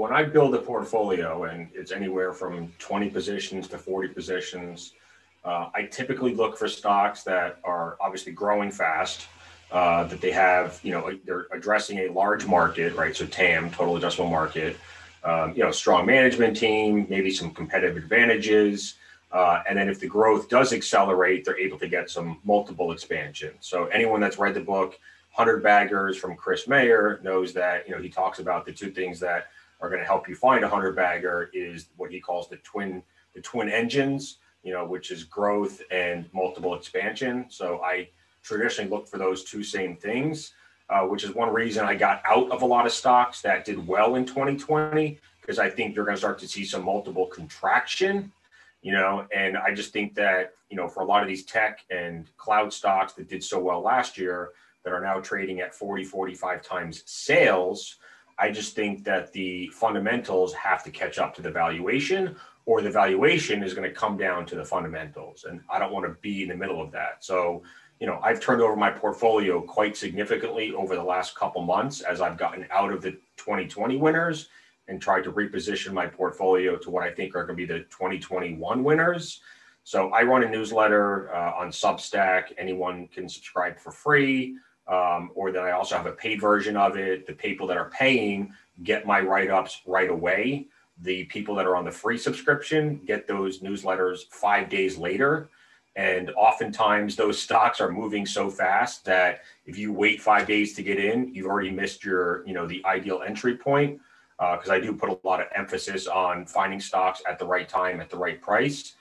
when I build a portfolio, and it's anywhere from 20 positions to 40 positions, I typically look for stocks that are obviously growing fast, that they have, they're addressing a large market, right? So TAM, total addressable market, strong management team, maybe some competitive advantages. And then if the growth does accelerate, they're able to get some multiple expansion. So anyone that's read the book, 100 Baggers from Chris Mayer, knows that, he talks about the two things that are going to help you find a 100 bagger is what he calls the twin engines, which is growth and multiple expansion. So I traditionally look for those two same things, which is one reason I got out of a lot of stocks that did well in 2020, because I think you're going to start to see some multiple contraction, and I just think that, for a lot of these tech and cloud stocks that did so well last year that are now trading at 40, 45 times sales, I just think that the fundamentals have to catch up to the valuation, or the valuation is going to come down to the fundamentals. And I don't want to be in the middle of that. So, I've turned over my portfolio quite significantly over the last couple months as I've gotten out of the 2020 winners and tried to reposition my portfolio to what I think are going to be the 2021 winners. So I run a newsletter on Substack. Anyone can subscribe for free, or then I also have a paid version of it. The people that are paying get my write-ups right away. The people that are on the free subscription get those newsletters 5 days later. And oftentimes those stocks are moving so fast that if you wait 5 days to get in, you've already missed your, the ideal entry point. Because I do put a lot of emphasis on finding stocks at the right time, at the right price.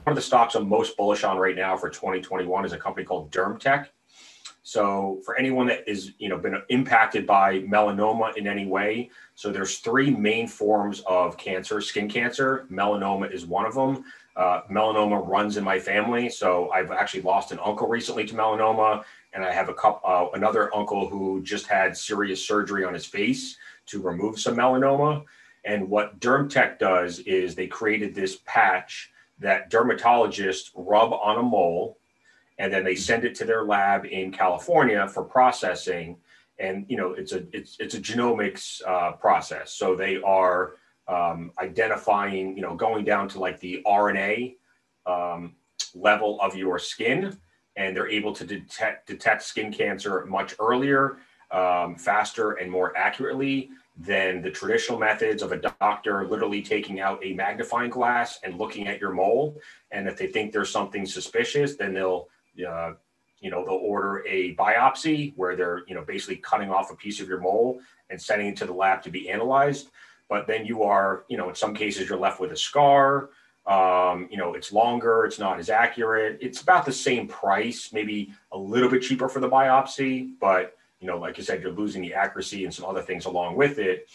One of the stocks I'm most bullish on right now for 2021 is a company called DermTech. So for anyone that is, been impacted by melanoma in any way, so there's three main forms of cancer, skin cancer. Melanoma is one of them. Melanoma runs in my family. So I've actually lost an uncle recently to melanoma, and I have another uncle who just had serious surgery on his face to remove some melanoma. And what DermTech does is they created this patch that dermatologists rub on a mole, and then they send it to their lab in California for processing. And it's a genomics process. So they are identifying, going down to like the RNA level of your skin, and they're able to detect skin cancer much earlier, faster, and more accurately than the traditional methods of a doctor literally taking out a magnifying glass and looking at your mole. And if they think there's something suspicious, then they'll order a biopsy where they're, basically cutting off a piece of your mole and sending it to the lab to be analyzed. But then you are, in some cases you're left with a scar. It's longer, it's not as accurate. It's about the same price, maybe a little bit cheaper for the biopsy, but like you said, you're losing the accuracy and some other things along with it.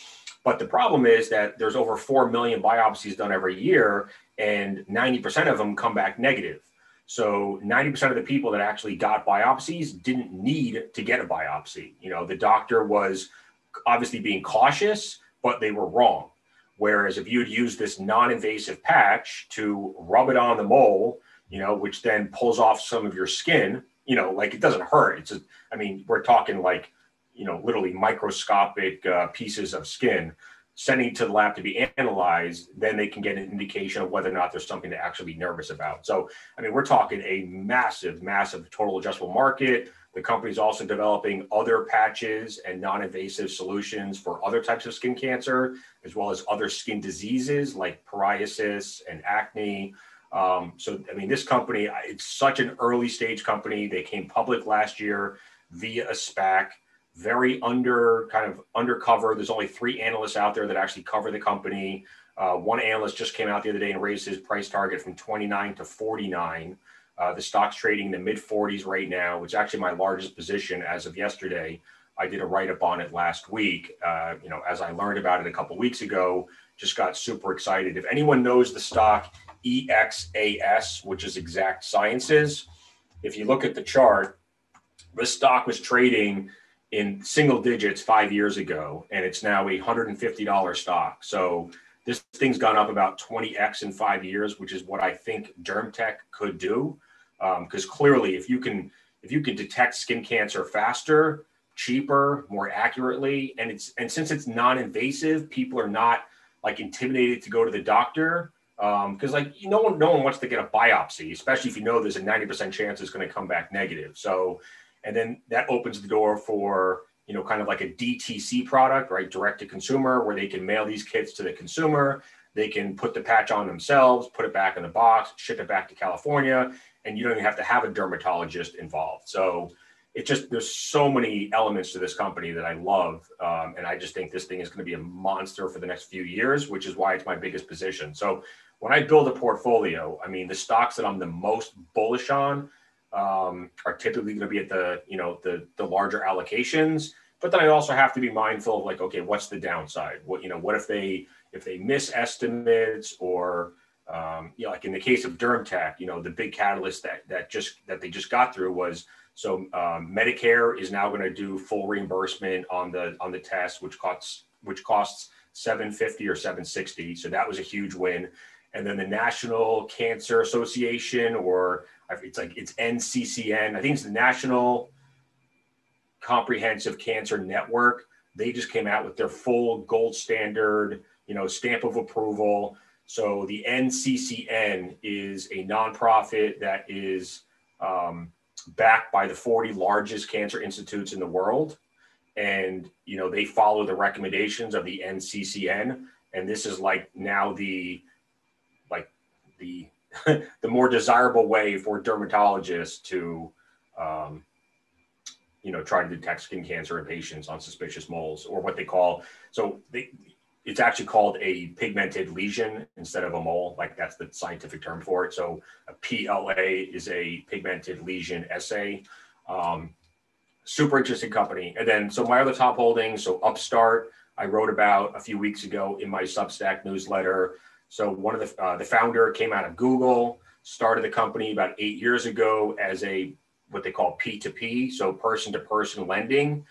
But the problem is that there's over 4 million biopsies done every year, and 90% of them come back negative. So 90% of the people that actually got biopsies didn't need to get a biopsy. The doctor was obviously being cautious, but they were wrong. Whereas if you'd use this non-invasive patch to rub it on the mole, which then pulls off some of your skin, like it doesn't hurt. We're talking like, literally microscopic pieces of skin, sending it to the lab to be analyzed, then they can get an indication of whether or not there's something to actually be nervous about. So, we're talking a massive, massive total addressable market. The company's also developing other patches and non-invasive solutions for other types of skin cancer, as well as other skin diseases like psoriasis and acne. This company, it's such an early stage company. They came public last year via a SPAC, very undercover. There's only 3 analysts out there that actually cover the company. One analyst just came out the other day and raised his price target from 29 to 49. The stock's trading in the mid 40s right now, which is actually my largest position as of yesterday. I did a write-up on it last week. As I learned about it a couple weeks ago, just got super excited. If anyone knows the stock EXAS, which is Exact Sciences, if you look at the chart, this stock was trading in single digits 5 years ago, and it's now a $150 stock. So this thing's gone up about 20x in 5 years, which is what I think DermTech could do. Because clearly, if you can, if you can detect skin cancer faster, cheaper, more accurately, and since it's non-invasive, people are not like intimidated to go to the doctor, because like no one wants to get a biopsy, especially if you know there's a 90% chance it's going to come back negative. So, and then that opens the door for, you know, kind of like a DTC product, right? Direct to consumer, where they can mail these kits to the consumer. They can put the patch on themselves, put it back in the box, ship it back to California, and you don't even have to have a dermatologist involved. So it just, there's so many elements to this company that I love. And I just think this thing is going to be a monster for the next few years, which is why it's my biggest position. So when I build a portfolio, I mean, the stocks that I'm the most bullish on are typically going to be at the, you know, the larger allocations. But then I also have to be mindful of like, okay, what's the downside? What, you know, what if they miss estimates, or you know, like in the case of DermTech, you know, the big catalyst that they just got through was, so Medicare is now going to do full reimbursement on the test, which costs $750 or $760. So that was a huge win. And then the National Cancer Association, or it's NCCN, I think it's the National Comprehensive Cancer Network. They just came out with their full gold standard, you know, stamp of approval. So the NCCN is a nonprofit that is backed by the 40 largest cancer institutes in the world. And, you know, they follow the recommendations of the NCCN. And this is like now the more desirable way for dermatologists to, you know, try to detect skin cancer in patients on suspicious moles, or what they call, it's actually called a pigmented lesion instead of a mole. Like that's the scientific term for it. So a PLA is a pigmented lesion assay. Super interesting company. And then, so my other top holdings, so Upstart, I wrote about a few weeks ago in my Substack newsletter. So one of the founder came out of Google, started the company about 8 years ago as what they call P2P, so person-to-person lending.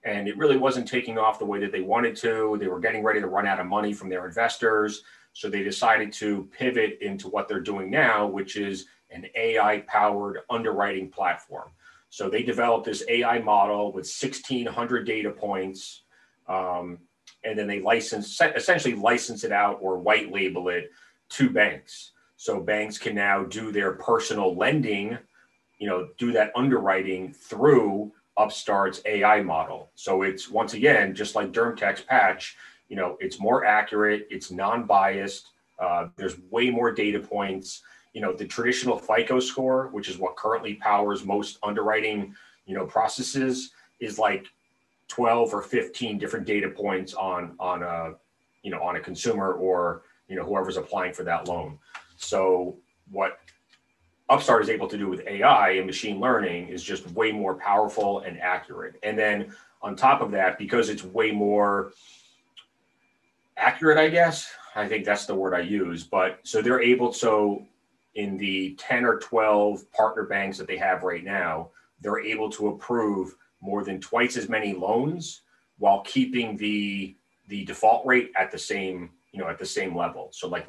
And it really wasn't taking off the way that they wanted to. They were getting ready to run out of money from their investors. So they decided to pivot into what they're doing now, which is an AI-powered underwriting platform. So they developed this AI model with 1,600 data points. And then they essentially license it out or white label it to banks. So banks can now do their personal lending, you know, do that underwriting through Upstart's AI model. So it's, once again, just like DermTech's patch, you know, it's more accurate, it's non-biased, there's way more data points. You know, the traditional FICO score, which is what currently powers most underwriting, you know, processes, is like 12 or 15 different data points on a consumer, or, you know, whoever's applying for that loan. So what Upstart is able to do with AI and machine learning is just way more powerful and accurate. And then on top of that, because it's way more accurate, I guess, I think that's the word I use, but so they're able, so in the 10 or 12 partner banks that they have right now, they're able to approve more than twice as many loans while keeping the default rate at the same, you know, at the same level. So like,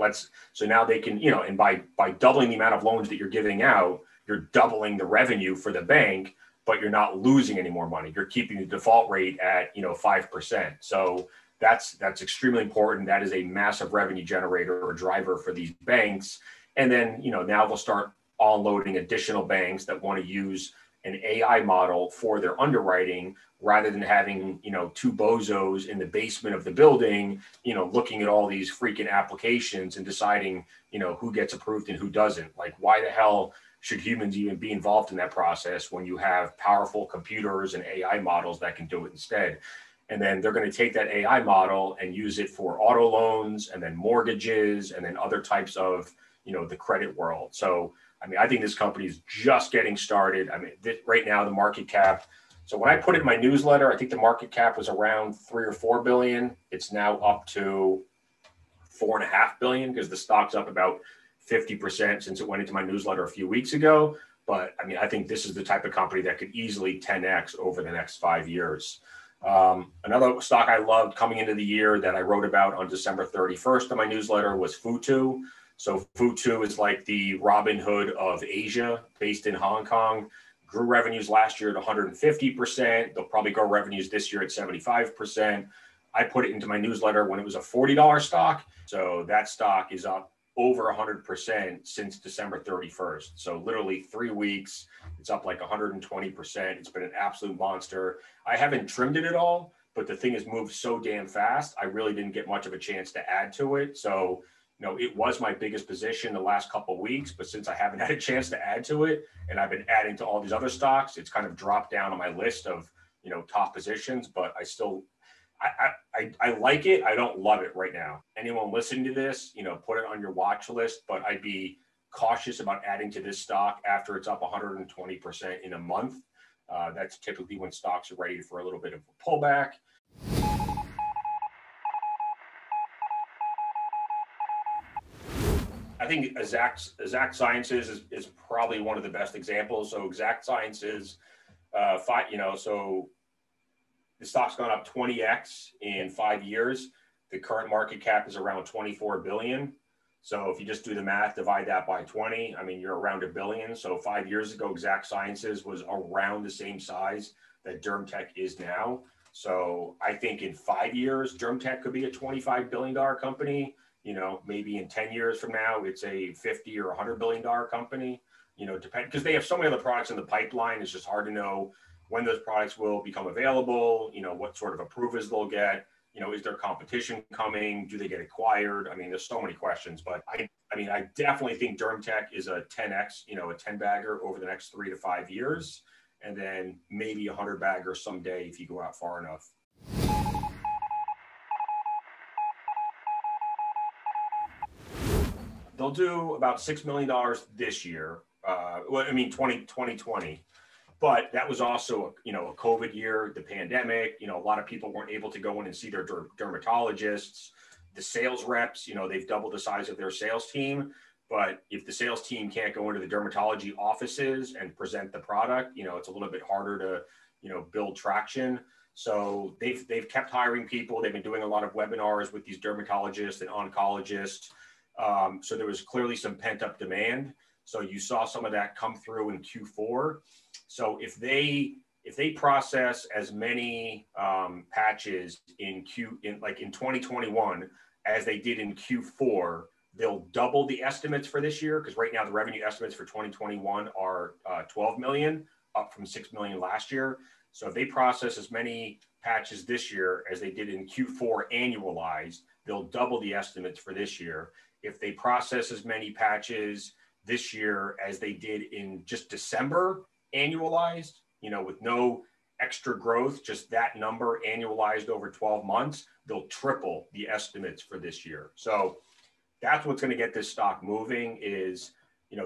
so now they can, you know, and by doubling the amount of loans that you're giving out, you're doubling the revenue for the bank, but you're not losing any more money. You're keeping the default rate at, you know, 5%. So that's extremely important. That is a massive revenue generator or driver for these banks. And then, you know, now they'll start onloading additional banks that want to use an AI model for their underwriting, rather than having, you know, two bozos in the basement of the building, you know, looking at all these freaking applications and deciding, you know, who gets approved and who doesn't. Like, why the hell should humans even be involved in that process when you have powerful computers and AI models that can do it instead? And then they're going to take that AI model and use it for auto loans, and then mortgages, and then other types of, you know, the credit world. So, I mean, I think this company is just getting started. I mean, right now the market cap, so when I put it in my newsletter, I think the market cap was around 3 or 4 billion. It's now up to 4.5 billion, because the stock's up about 50% since it went into my newsletter a few weeks ago. But I mean, I think this is the type of company that could easily 10x over the next 5 years. Another stock I loved coming into the year that I wrote about on December 31st in my newsletter was Futu. So Futu is like the Robin Hood of Asia, based in Hong Kong. grew revenues last year at 150%. They'll probably grow revenues this year at 75%. I put it into my newsletter when it was a $40 stock. So that stock is up over 100% since December 31st. So literally 3 weeks, it's up like 120%. It's been an absolute monster. I haven't trimmed it at all, but the thing has moved so damn fast. I really didn't get much of a chance to add to it. So, it was my biggest position the last couple of weeks, but since I haven't had a chance to add to it and I've been adding to all these other stocks, it's kind of dropped down on my list of, top positions, but I still, I like it. I don't love it right now. Anyone listening to this, put it on your watch list, but I'd be cautious about adding to this stock after it's up 120% in a month. That's typically when stocks are ready for a little bit of a pullback. I think Exact Sciences is probably one of the best examples. So Exact Sciences, so the stock's gone up 20x in 5 years. The current market cap is around 24 billion. So if you just do the math, divide that by 20, you're around $1 billion. So 5 years ago, Exact Sciences was around the same size that DermTech is now. So I think in 5 years, DermTech could be a $25 billion company. Maybe in 10 years from now, it's a $50 or $100 billion company, because they have so many other products in the pipeline. It's just hard to know when those products will become available, what sort of approvals they'll get, is there competition coming? Do they get acquired? There's so many questions, but I definitely think DermTech is a 10X, a 10 bagger over the next 3 to 5 years, and then maybe a 100 bagger someday if you go out far enough. They'll do about $6 million this year. 2020. But that was also, a COVID year, the pandemic. A lot of people weren't able to go in and see their dermatologists. The sales reps, they've doubled the size of their sales team. But if the sales team can't go into the dermatology offices and present the product, it's a little bit harder to, build traction. So they've kept hiring people. They've been doing a lot of webinars with these dermatologists and oncologists. So there was clearly some pent up demand. So you saw some of that come through in Q4. So if they process as many patches in 2021 as they did in Q4, they'll double the estimates for this year, because right now the revenue estimates for 2021 are 12 million, up from 6 million last year. So if they process as many patches this year as they did in Q4 annualized, they'll double the estimates for this year. If they process as many patches this year as they did in just December annualized, with no extra growth, just that number annualized over 12 months, they'll triple the estimates for this year. So that's what's going to get this stock moving is,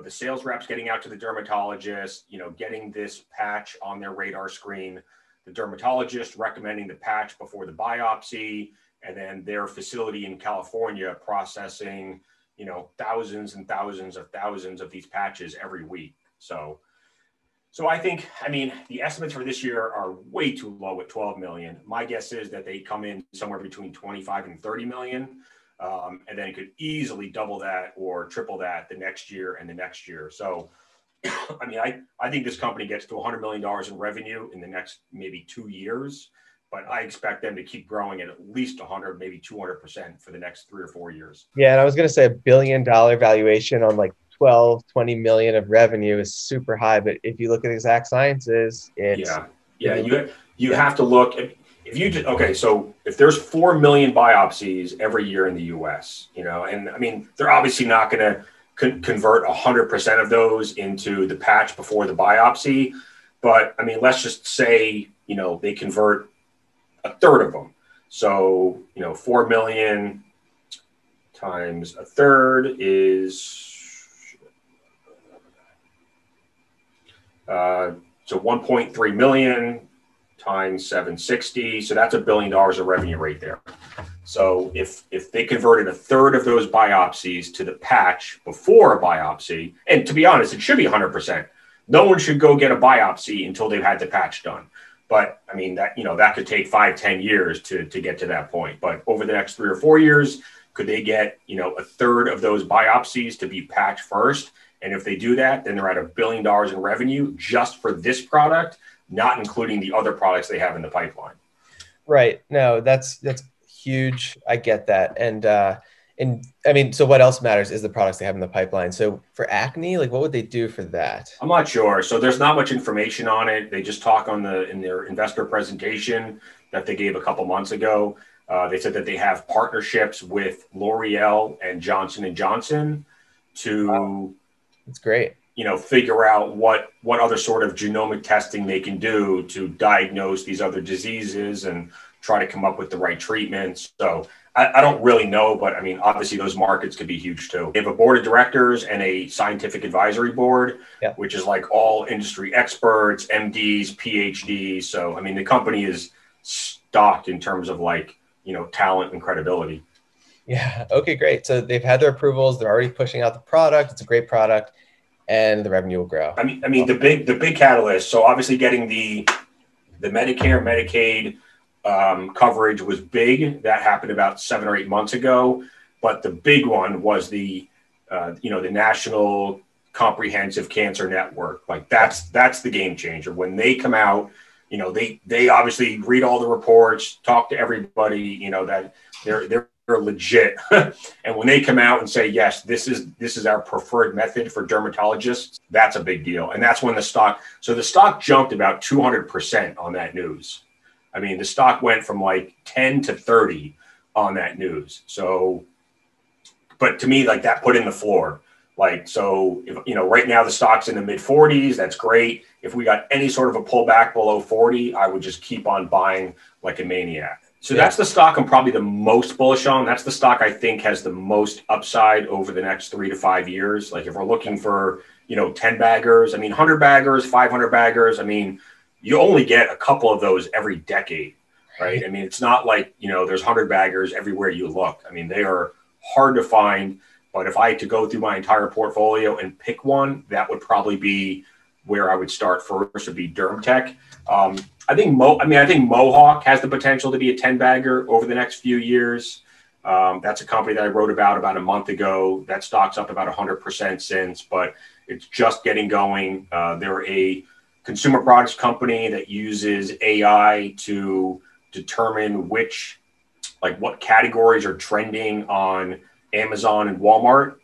the sales reps getting out to the dermatologist, getting this patch on their radar screen, the dermatologist recommending the patch before the biopsy, and then their facility in California processing, thousands and thousands of these patches every week. So I think, the estimates for this year are way too low at 12 million. My guess is that they come in somewhere between 25 and 30 million. And then it could easily double that or triple that the next year and the next year. So, I think this company gets to $100 million in revenue in the next maybe 2 years, but I expect them to keep growing at least 100, maybe 200% for the next 3 or 4 years. Yeah. And I was going to say $1 billion valuation on like 12, 20 million of revenue is super high. But if you look at Exact Sciences, it's you have to look at, so if there's 4 million biopsies every year in the US, and they're obviously not going to convert 100% of those into the patch before the biopsy. But let's just say, they convert a third of them. So, 4 million times a third is, so 1.3 million times 760. So that's $1 billion of revenue right there. So if they converted a third of those biopsies to the patch before a biopsy, and to be honest, it should be 100%. No one should go get a biopsy until they've had the patch done. But that could take 5-10 years to get to that point. But over the next 3 or 4 years, could they get, a third of those biopsies to be patch first And if they do that, then they're at $1 billion in revenue just for this product, not including the other products they have in the pipeline. Right. No, that's huge. I get that. And I mean, so what else matters is the products they have in the pipeline. So for acne, like what would they do for that? I'm not sure. So there's not much information on it. They just talk in their investor presentation that they gave a couple months ago. They said that they have partnerships with L'Oreal and Johnson & Johnson to, wow. That's great. Figure out what other sort of genomic testing they can do to diagnose these other diseases and try to come up with the right treatments. So I don't really know, but I mean, obviously those markets could be huge too. They have a board of directors and a scientific advisory board, which is like all industry experts, MDs, PhDs. So, I mean, the company is stocked in terms of like, talent and credibility. Yeah. Okay, great. So they've had their approvals. They're already pushing out the product. It's a great product and the revenue will grow. I mean, the big catalyst. So obviously getting the Medicare, Medicaid, coverage was big. That happened about 7 or 8 months ago. But the big one was the National Comprehensive Cancer Network. Like that's the game changer. When they come out, they obviously read all the reports, talk to everybody, that they're legit. And when they come out and say, yes, this is our preferred method for dermatologists, that's a big deal. And that's when the stock jumped about 200% on that news. I mean, the stock went from like 10 to 30 on that news. So, but to me, like that put in the floor. Like, so, if, right now the stock's in the mid 40s, that's great. If we got any sort of a pullback below 40, I would just keep on buying like a maniac. So that's the stock I'm probably the most bullish on. That's the stock I think has the most upside over the next 3 to 5 years. Like if we're looking for, 10 baggers, I mean, 100 baggers, 500 baggers, I mean, you only get a couple of those every decade, right? I mean, it's not like, there's 100 baggers everywhere you look. I mean, they are hard to find, but if I had to go through my entire portfolio and pick one, that would probably be where I would start first, would be DermTech. I think Mohawk has the potential to be a 10 bagger over the next few years. That's a company that I wrote about a month ago. That stock's up about 100% since, but it's just getting going. They're a consumer products company that uses AI to determine what categories are trending on Amazon and Walmart,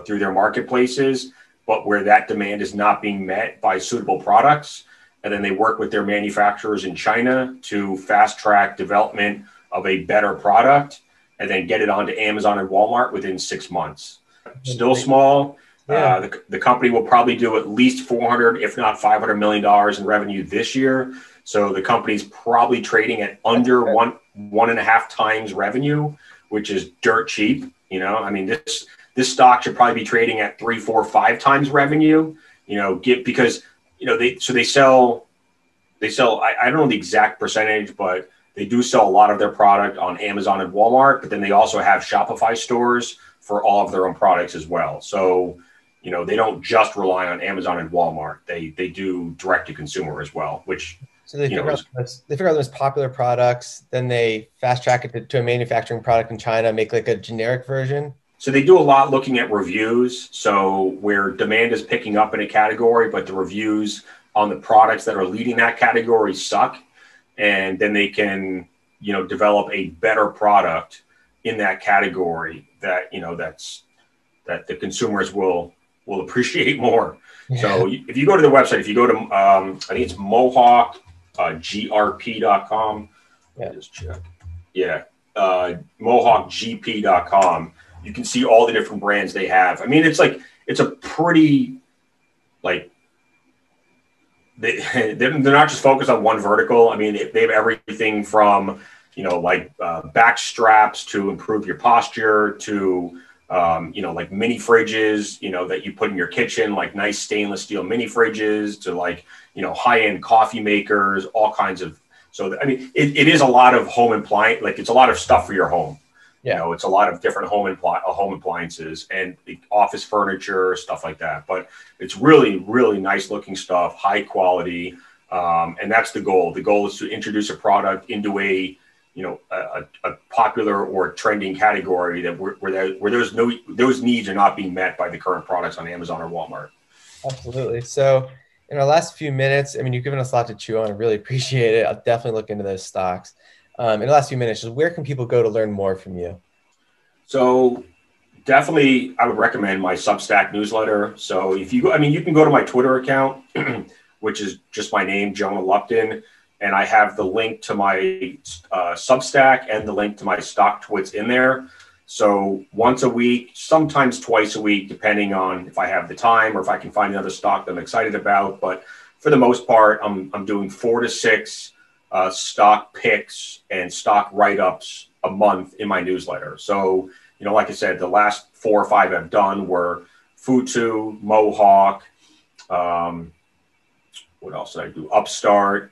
through their marketplaces, but where that demand is not being met by suitable products. And then they work with their manufacturers in China to fast track development of a better product and then get it onto Amazon and Walmart within 6 months. Still small. Yeah. The company will probably do at least $400, if not $500 million in revenue this year. So the company's probably trading at under 1.5 times revenue, which is dirt cheap. I mean, this stock should probably be trading at 3, 4, 5 times revenue. Because they sell. I don't know the exact percentage, but they do sell a lot of their product on Amazon and Walmart. But then they also have Shopify stores for all of their own products as well. So they don't just rely on Amazon and Walmart. They do direct to consumer as well, which so they figure out the most popular products, then they fast track it to a manufacturing product in China, make like a generic version. So they do a lot looking at reviews. So where demand is picking up in a category, but the reviews on the products that are leading that category suck, and then they can develop a better product in that category that that the consumers will appreciate more. Yeah. So if you go to the website, if you go to I think it's Mohawk grp.com. Yeah. Just check. Yeah. MohawkGP.com. You can see all the different brands they have. I mean, it's a pretty they're not just focused on one vertical. I mean, they have everything from back straps to improve your posture to like mini fridges, that you put in your kitchen, like nice stainless steel mini fridges to high-end coffee makers, all kinds of. So, I mean, it is a lot of home appliance, it's a lot of stuff for your home. Yeah. It's a lot of different home appliances and office furniture, stuff like that. But it's really, really nice looking stuff, high quality. And that's the goal. The goal is to introduce a product into a a popular or trending category that where those needs are not being met by the current products on Amazon or Walmart. Absolutely. So in our last few minutes, I mean, you've given us a lot to chew on. I really appreciate it. I'll definitely look into those stocks. In the last few minutes, just where can people go to learn more from you? So definitely, I would recommend my Substack newsletter. So if you go, I mean, you can go to my Twitter account, which is just my name, Jonah Lupton, and I have the link to my Substack and the link to my StockTwits in there. So once a week, sometimes twice a week, depending on if I have the time or if I can find another stock that I'm excited about. But for the most part, I'm doing 4 to 6 stock picks and stock write-ups a month in my newsletter. So, like I said, the last 4 or 5 I've done were Futu, Mohawk. What else did I do? Upstart.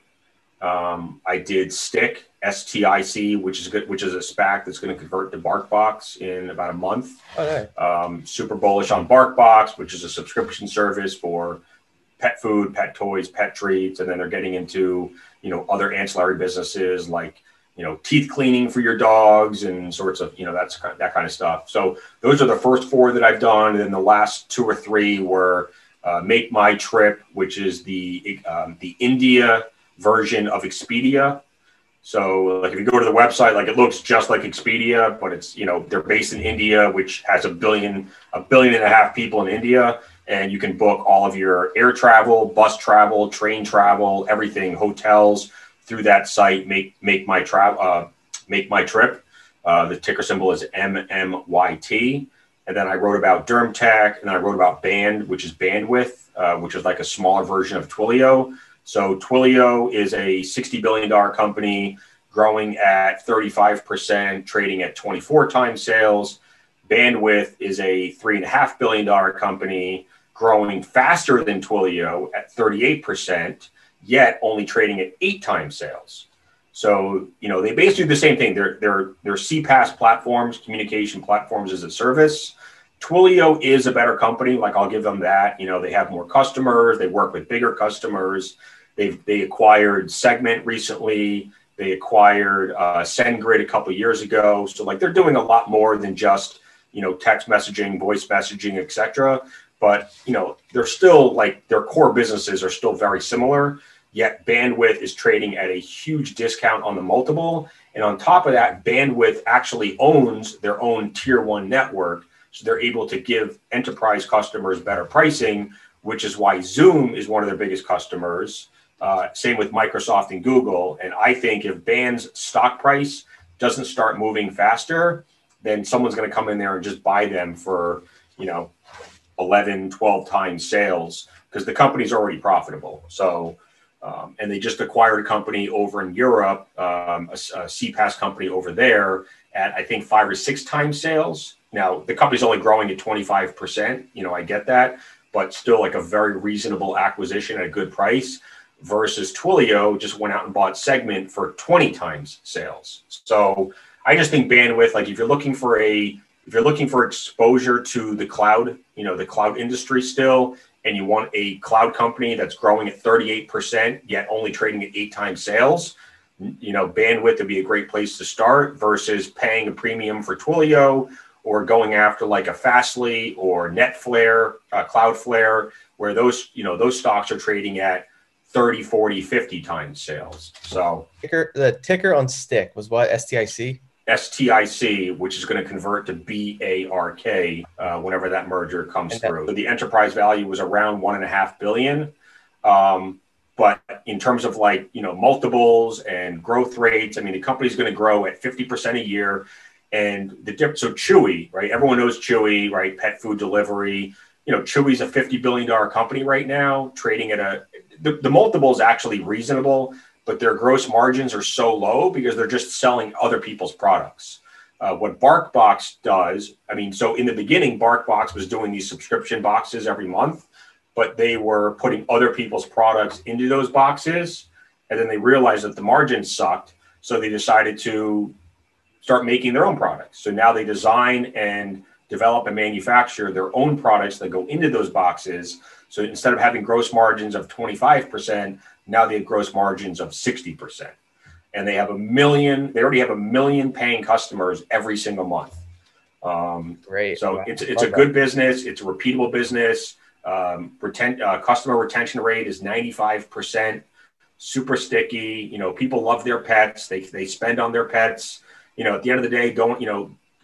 I did Stick, STIC, which is good, which is a SPAC that's going to convert to BarkBox in about a month. Okay. Super bullish on BarkBox, which is a subscription service for pet food, pet toys, pet treats, and then they're getting into other ancillary businesses like teeth cleaning for your dogs and sorts of that kind of stuff. So those are the first 4 that I've done, and then the last 2 or 3 were Make My Trip, which is the India version of Expedia. So like if you go to the website, like it looks just like Expedia, but it's they're based in India, which has a billion and a half people in India, and you can book all of your air travel, bus travel, train travel, everything, hotels through that site. Make My Trip. The ticker symbol is MMYT. And then I wrote about DermTech, and then I wrote about Band, which is Bandwidth, which is like a smaller version of Twilio. So Twilio is a $60 billion company growing at 35%, trading at 24 times sales. Bandwidth is a $3.5 billion company growing faster than Twilio at 38%, yet only trading at 8 times sales. So, they basically do the same thing. They're CPaaS platforms, communication platforms as a service. Twilio is a better company. Like, I'll give them that. They have more customers. They work with bigger customers. They acquired Segment recently. They acquired SendGrid a couple of years ago. So, like, they're doing a lot more than just, text messaging, voice messaging, etc. But, they're still, like, their core businesses are still very similar. Yet Bandwidth is trading at a huge discount on the multiple. And on top of that, Bandwidth actually owns their own tier 1 network. So they're able to give enterprise customers better pricing, which is why Zoom is one of their biggest customers. Same with Microsoft and Google. And I think if Band's stock price doesn't start moving faster, then someone's going to come in there and just buy them for, 11, 12 times sales, because the company's already profitable. So, and they just acquired a company over in Europe, a CPaaS company over there at, I think, 5 or 6 times sales. Now, the company's only growing at 25%. I get that, but still like a very reasonable acquisition at a good price versus Twilio just went out and bought Segment for 20 times sales. So I just think Bandwidth, like if you're looking for exposure to the cloud, the cloud industry still, and you want a cloud company that's growing at 38%, yet only trading at 8 times sales, Bandwidth would be a great place to start versus paying a premium for Twilio or going after like a Fastly or Netflare, Cloudflare, where those stocks are trading at 30, 40, 50 times sales. So The ticker on Stick was what? STIC? STIC, which is going to convert to BARK whenever that merger comes through. So the enterprise value was around $1.5 billion. But in terms of multiples and growth rates, I mean, the company's going to grow at 50% a year. And so Chewy, right? Everyone knows Chewy, right? Pet food delivery. Chewy's a $50 billion company right now, trading at the multiple is actually reasonable, but their gross margins are so low because they're just selling other people's products. What BarkBox does, I mean, so in the beginning, BarkBox was doing these subscription boxes every month, but they were putting other people's products into those boxes. And then they realized that the margins sucked. So they decided to start making their own products. So now they design and develop and manufacture their own products that go into those boxes. So instead of having gross margins of 25%, now they have gross margins of 60%. and they already have 1 million paying customers every single month. Great. So Wow. it's a good business. It's a repeatable business. Customer retention rate is 95%, super sticky. You know, people love their pets. They spend on their pets. You know, at the end of the day,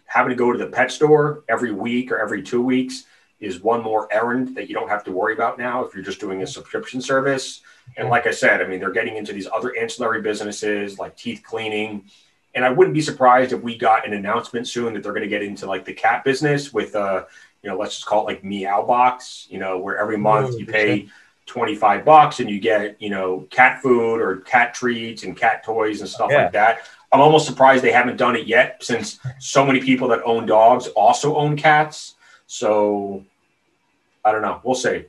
having to go to the pet store every week or every 2 weeks is one more errand that you don't have to worry about now if you're just doing a subscription service. And like I said, I mean, they're getting into these other ancillary businesses like teeth cleaning. And I wouldn't be surprised if we got an announcement soon that they're going to get into like the cat business with, let's just call it like Meow Box, where every month you pay $25 and you get, cat food or cat treats and cat toys and stuff like that. I'm almost surprised they haven't done it yet, since so many people that own dogs also own cats. So I don't know. We'll see.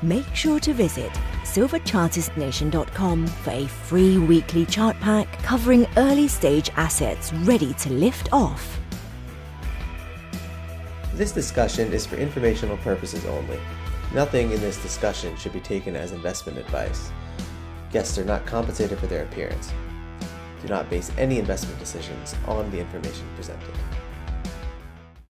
Make sure to visit silverchartistnation.com for a free weekly chart pack covering early stage assets ready to lift off. This discussion is for informational purposes only. Nothing in this discussion should be taken as investment advice. Guests are not compensated for their appearance. Do not base any investment decisions on the information presented.